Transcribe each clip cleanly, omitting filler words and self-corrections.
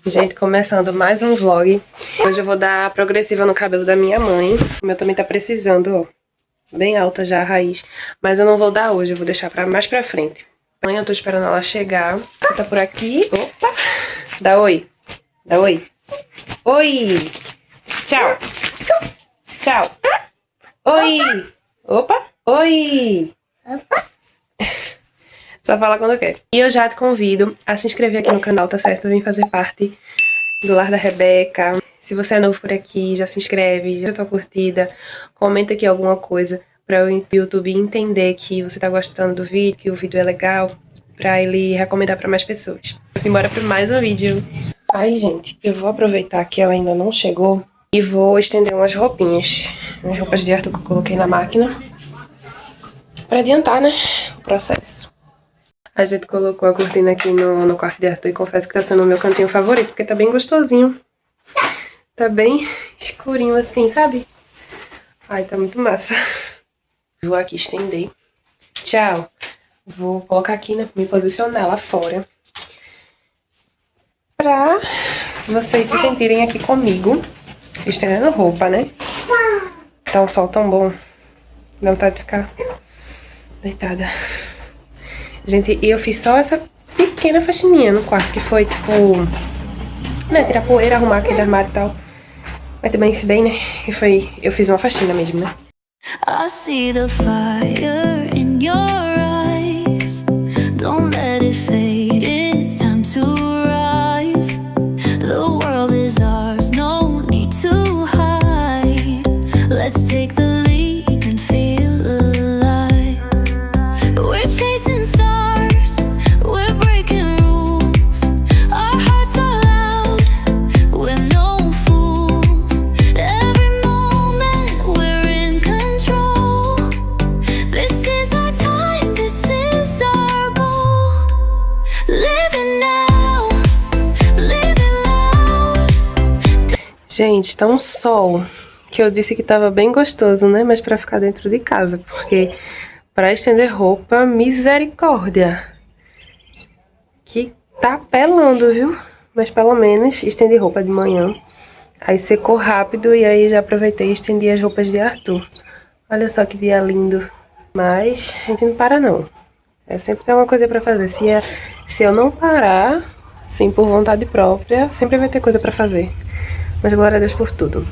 Gente, começando mais um vlog. Hoje eu vou dar progressiva no cabelo da minha mãe. O meu também tá precisando, ó. Bem alta já a raiz. Mas eu não vou dar hoje, eu vou deixar mais pra frente. Amanhã eu tô esperando ela chegar. Você tá por aqui. Opa! Dá oi. Dá oi. Oi! Tchau! Tchau! Oi! Opa! Oi! Só fala quando quer. E eu já te convido a se inscrever aqui no canal, tá certo? Vem fazer parte do Lar da Rebeca. Se você é novo por aqui, já se inscreve, já tua curtida, comenta aqui alguma coisa para o YouTube entender que você tá gostando do vídeo, que o vídeo é legal, para ele recomendar para mais pessoas. Assim, bora para mais um vídeo. Aí, gente, eu vou aproveitar que ela ainda não chegou e vou estender umas roupinhas. Umas roupas de Arthur que eu coloquei na máquina para adiantar, né, o processo. A gente colocou a cortina aqui no quarto de Arthur e confesso que tá sendo o meu cantinho favorito, porque tá bem gostosinho. Tá bem escurinho assim, sabe? Ai, tá muito massa. Vou aqui estender. Tchau. Vou colocar aqui, né, me posicionar lá fora. Pra vocês se sentirem aqui comigo, estendendo roupa, né? Tá um sol tão bom. Dá vontade de ficar deitada. Gente, e eu fiz só essa pequena faxininha no quarto, que foi, tipo, né, tirar poeira, arrumar aquele armário e tal. Mas também, se bem, né, eu fiz uma faxina mesmo, né? I see the fire in your eyes. Don't let it fade, it's time to rise. The world is ours, no need to hide. Let's take the leap and feel alive. We're chasing stars, we're breaking rules. Our hearts are loud, we're no fools. Every moment we're in control. This is our time, this is our gold. Living now, living loud. Gente, tá um sol que eu disse que tava bem gostoso, né? Mas pra ficar dentro de casa, porque pra estender roupa, misericórdia. Que tá pelando, viu? Mas pelo menos estendi roupa de manhã. Aí secou rápido e aí já aproveitei e estendi as roupas de Arthur. Olha só que dia lindo. Mas a gente não para não. É sempre tem uma coisa pra fazer. Se eu não parar, sim, por vontade própria, sempre vai ter coisa pra fazer. Mas glória a Deus por tudo.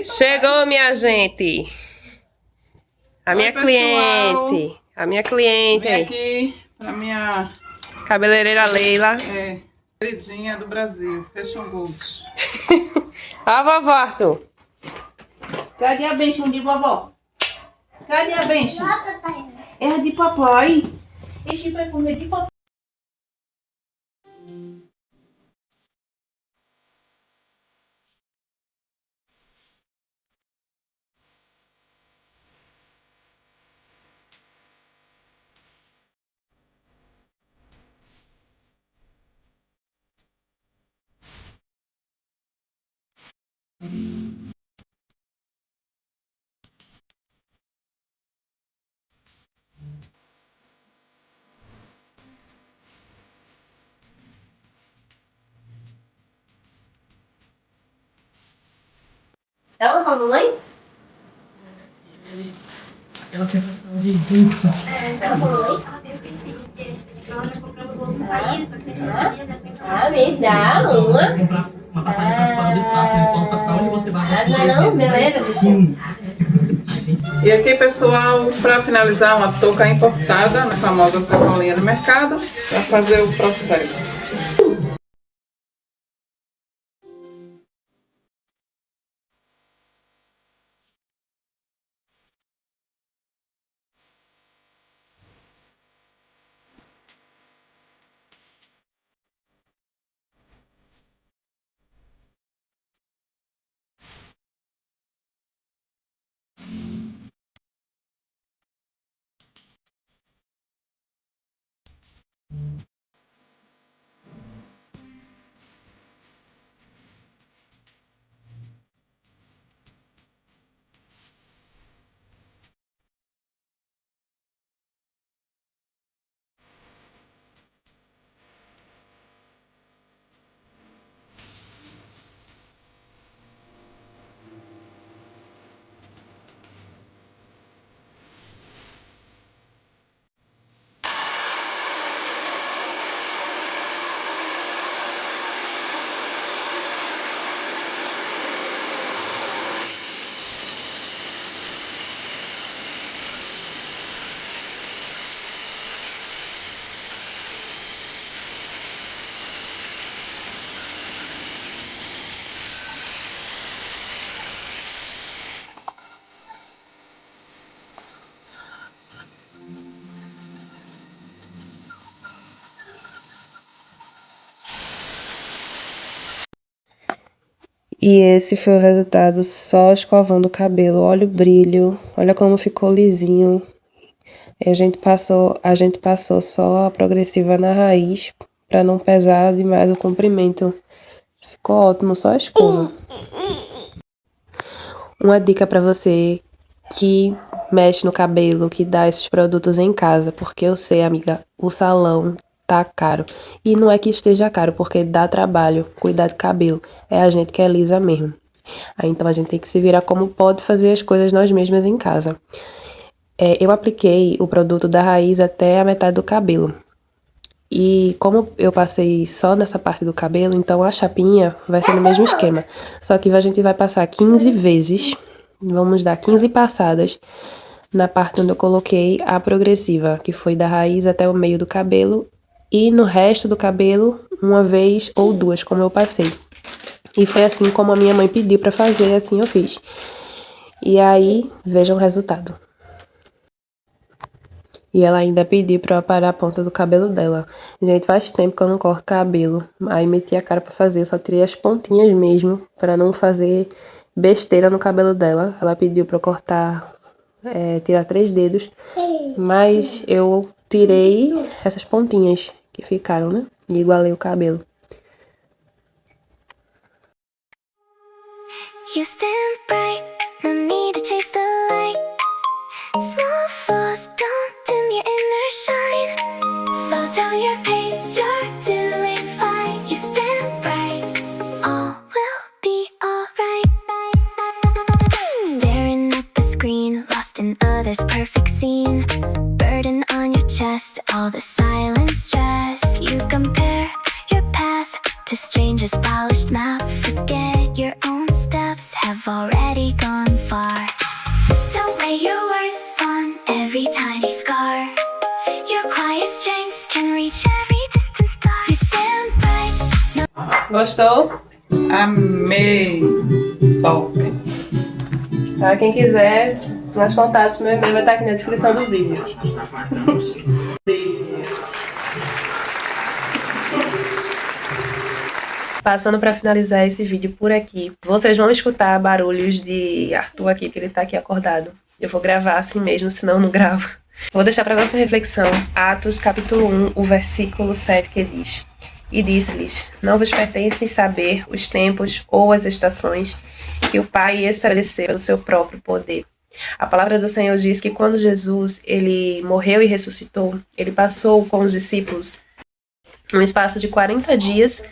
Chegou, minha gente! A minha cliente! A minha cliente! Vem aqui pra minha Cabeleireira Leila. queridinha do Brasil, Fashion Gold. Ó a vovó, Arthur. Cadê a benção de vovó? Cadê a benção? É a de papai. Esse perfume é de papai. Ela fala mamãe? Aquela sensação de culpa. Ela fala mamãe? Me dá uma. Comprar uma passagem pra fora do espaço, não importa pra onde você vai. Não, beleza, bichinho. E aqui, pessoal, para finalizar, uma touca importada, na famosa sacolinha do mercado, para fazer o processo. E esse foi o resultado só escovando o cabelo. Olha o brilho, olha como ficou lisinho. E a gente passou só a progressiva na raiz para não pesar demais o comprimento. Ficou ótimo, só a escova. Uma dica para você que mexe no cabelo, que dá esses produtos em casa, porque eu sei, amiga, o salão tá caro. E não é que esteja caro, porque dá trabalho cuidar do cabelo. É a gente que é lisa mesmo. Aí então a gente tem que se virar como pode fazer as coisas nós mesmas em casa. Eu apliquei o produto da raiz até a metade do cabelo. E como eu passei só nessa parte do cabelo, então a chapinha vai ser no mesmo esquema. Só que a gente vai passar 15 vezes, vamos dar 15 passadas na parte onde eu coloquei a progressiva, que foi da raiz até o meio do cabelo, e no resto do cabelo, uma vez ou duas, como eu passei. E foi assim como a minha mãe pediu pra fazer, assim eu fiz. E aí, vejam o resultado. E ela ainda pediu pra eu aparar a ponta do cabelo dela. Gente, faz tempo que eu não corto cabelo. Aí meti a cara pra fazer, só tirei as pontinhas mesmo, pra não fazer besteira no cabelo dela. Ela pediu pra eu cortar, tirar 3 dedos, mas eu tirei essas pontinhas que ficaram, né? E igualei o cabelo. You stand bright, no need to chase the light. Small flaws don't dim your inner shine. Slow down your pace, you're doing fine. You stand bright, all will be alright. Staring at the screen, lost in others' perfect scene. Burden on your chest, all the silent stress. You compare your path to strangers' polished map. Forget your own steps have already gone far. Don't weigh your worth on every tiny scar. Your quiet strengths can reach every distant star. You stand bright. Gostou? Amei! Top! Tá? Quem quiser, meus contatos, meu e-mail vai estar aqui na descrição do vídeo. Passando para finalizar esse vídeo por aqui, vocês vão escutar barulhos de Arthur aqui, que ele tá aqui acordado. Eu vou gravar assim mesmo, senão eu não gravo. Vou deixar para nossa reflexão Atos capítulo 1, o versículo 7, que diz: E disse-lhes, não vos pertencem saber os tempos ou as estações que o Pai estabeleceu pelo seu próprio poder. A palavra do Senhor diz que quando Jesus ele morreu e ressuscitou, ele passou com os discípulos um espaço de 40 dias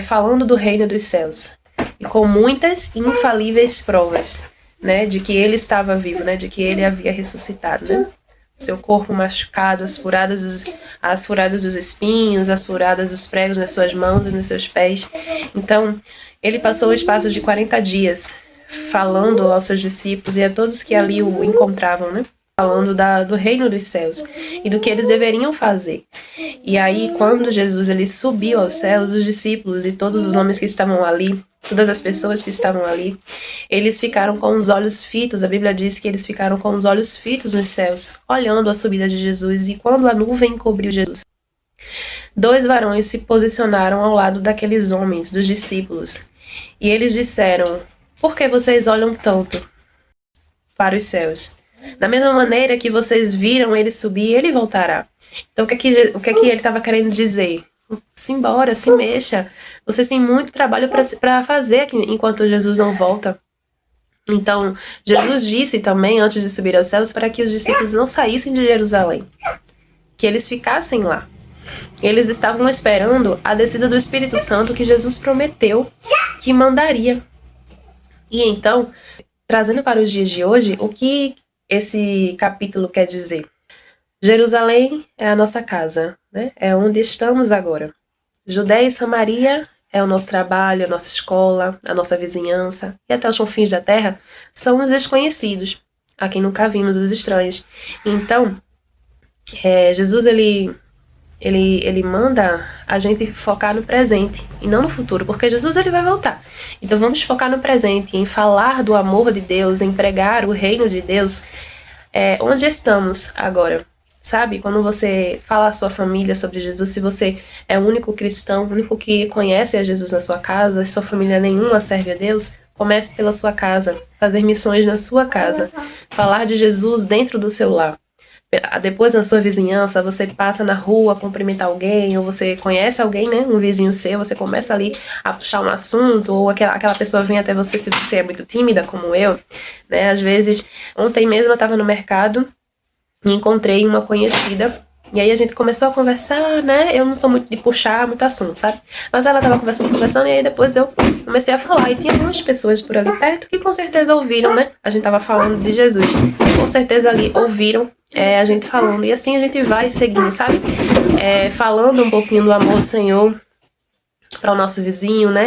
falando do reino dos céus. E com muitas infalíveis provas, né, de que ele estava vivo, né, de que ele havia ressuscitado, né? Seu corpo machucado, as furadas dos espinhos, as furadas dos pregos nas suas mãos e nos seus pés. Então, ele passou o espaço de 40 dias falando aos seus discípulos e a todos que ali o encontravam, né? Falando do reino dos céus e do que eles deveriam fazer. E aí, quando Jesus ele subiu aos céus, os discípulos e todos os homens que estavam ali, todas as pessoas que estavam ali, eles ficaram com os olhos fitos. A Bíblia diz que eles ficaram com os olhos fitos nos céus, olhando a subida de Jesus. E quando a nuvem cobriu Jesus, 2 varões se posicionaram ao lado daqueles homens, dos discípulos. E eles disseram: por que vocês olham tanto para os céus? Da mesma maneira que vocês viram ele subir, ele voltará. Então o que é que ele estava querendo dizer? Simbora, se mexa. Vocês têm muito trabalho para fazer aqui, enquanto Jesus não volta. Então, Jesus disse também, antes de subir aos céus, para que os discípulos não saíssem de Jerusalém, que eles ficassem lá. Eles estavam esperando a descida do Espírito Santo que Jesus prometeu que mandaria. E então, trazendo para os dias de hoje, o que esse capítulo quer dizer? Jerusalém é a nossa casa, né? É onde estamos agora. Judéia e Samaria é o nosso trabalho, a nossa escola, a nossa vizinhança, e até os confins da terra são os desconhecidos, a quem nunca vimos, os estranhos. Então, Jesus ele manda a gente focar no presente e não no futuro, porque Jesus ele vai voltar. Então vamos focar no presente, em falar do amor de Deus, em pregar o reino de Deus, onde estamos agora. sabe? Quando você fala à sua família sobre Jesus, se você é o único cristão, o único que conhece a Jesus na sua casa, e sua família nenhuma serve a Deus, comece pela sua casa, fazer missões na sua casa, falar de Jesus dentro do seu lar. Depois na sua vizinhança, você passa na rua cumprimentar alguém, ou você conhece alguém, né, um vizinho seu, você começa ali a puxar um assunto, ou aquela pessoa vem até você se você é muito tímida, como eu, né, às vezes, ontem mesmo eu estava no mercado e encontrei uma conhecida, e aí a gente começou a conversar, né, eu não sou muito de puxar muito assunto, sabe, mas ela estava conversando, e aí depois eu comecei a falar, e tinha algumas pessoas por ali perto que com certeza ouviram, né, a gente estava falando de Jesus, e com certeza ali ouviram a gente falando, e assim a gente vai seguindo, sabe, falando um pouquinho do amor do Senhor para o nosso vizinho, né,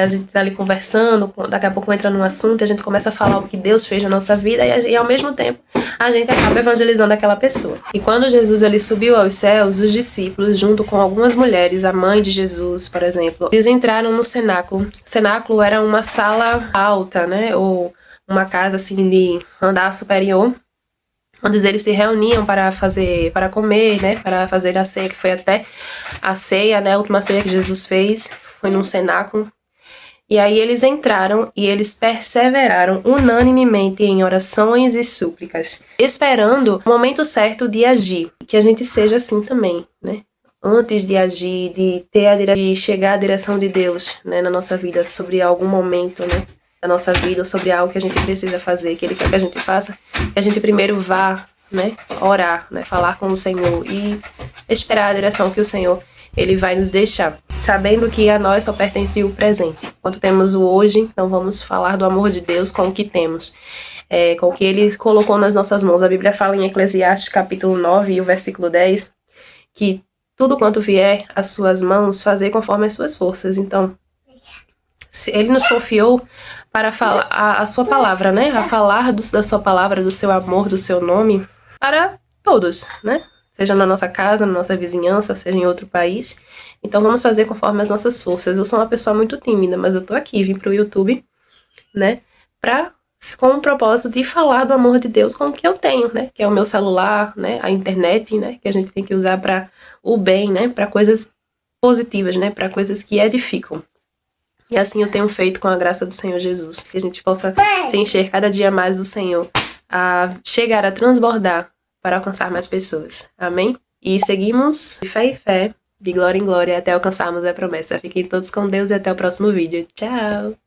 a gente tá ali conversando, daqui a pouco entra num assunto, a gente começa a falar o que Deus fez na nossa vida, e ao mesmo tempo a gente acaba evangelizando aquela pessoa. E quando Jesus ele subiu aos céus, os discípulos, junto com algumas mulheres, a mãe de Jesus, por exemplo, eles entraram no cenáculo. O cenáculo era uma sala alta, né, ou uma casa assim de andar superior, onde eles se reuniam para comer, né, para fazer a ceia, que foi até a ceia, né, a última ceia que Jesus fez, foi num cenáculo. E aí eles entraram e eles perseveraram unanimemente em orações e súplicas, esperando o momento certo de agir, que a gente seja assim também, né, antes de agir, de chegar à direção de Deus, né, na nossa vida, sobre algum momento, né, da nossa vida, ou sobre algo que a gente precisa fazer, que Ele quer que a gente faça, que a gente primeiro vá, né, orar, né, falar com o Senhor e esperar a direção que o Senhor Ele vai nos deixar, sabendo que a nós só pertence o presente. Enquanto temos o hoje, então vamos falar do amor de Deus com o que temos, com o que Ele colocou nas nossas mãos. A Bíblia fala em Eclesiastes capítulo 9 e o versículo 10, que tudo quanto vier às suas mãos, fazer conforme as suas forças. Então, se Ele nos confiou para falar a sua palavra, né? A falar da sua palavra, do seu amor, do seu nome, para todos, né? Seja na nossa casa, na nossa vizinhança, seja em outro país. Então vamos fazer conforme as nossas forças. Eu sou uma pessoa muito tímida, mas eu tô aqui, vim pro YouTube, né? Com o propósito de falar do amor de Deus com o que eu tenho, né? Que é o meu celular, né? A internet, né? Que a gente tem que usar para o bem, né? Para coisas positivas, né? Para coisas que edificam. E assim eu tenho feito com a graça do Senhor Jesus. Que a gente possa se encher cada dia mais do Senhor, a chegar a transbordar para alcançar mais pessoas. Amém? E seguimos de fé em fé, de glória em glória, até alcançarmos a promessa. Fiquem todos com Deus e até o próximo vídeo. Tchau!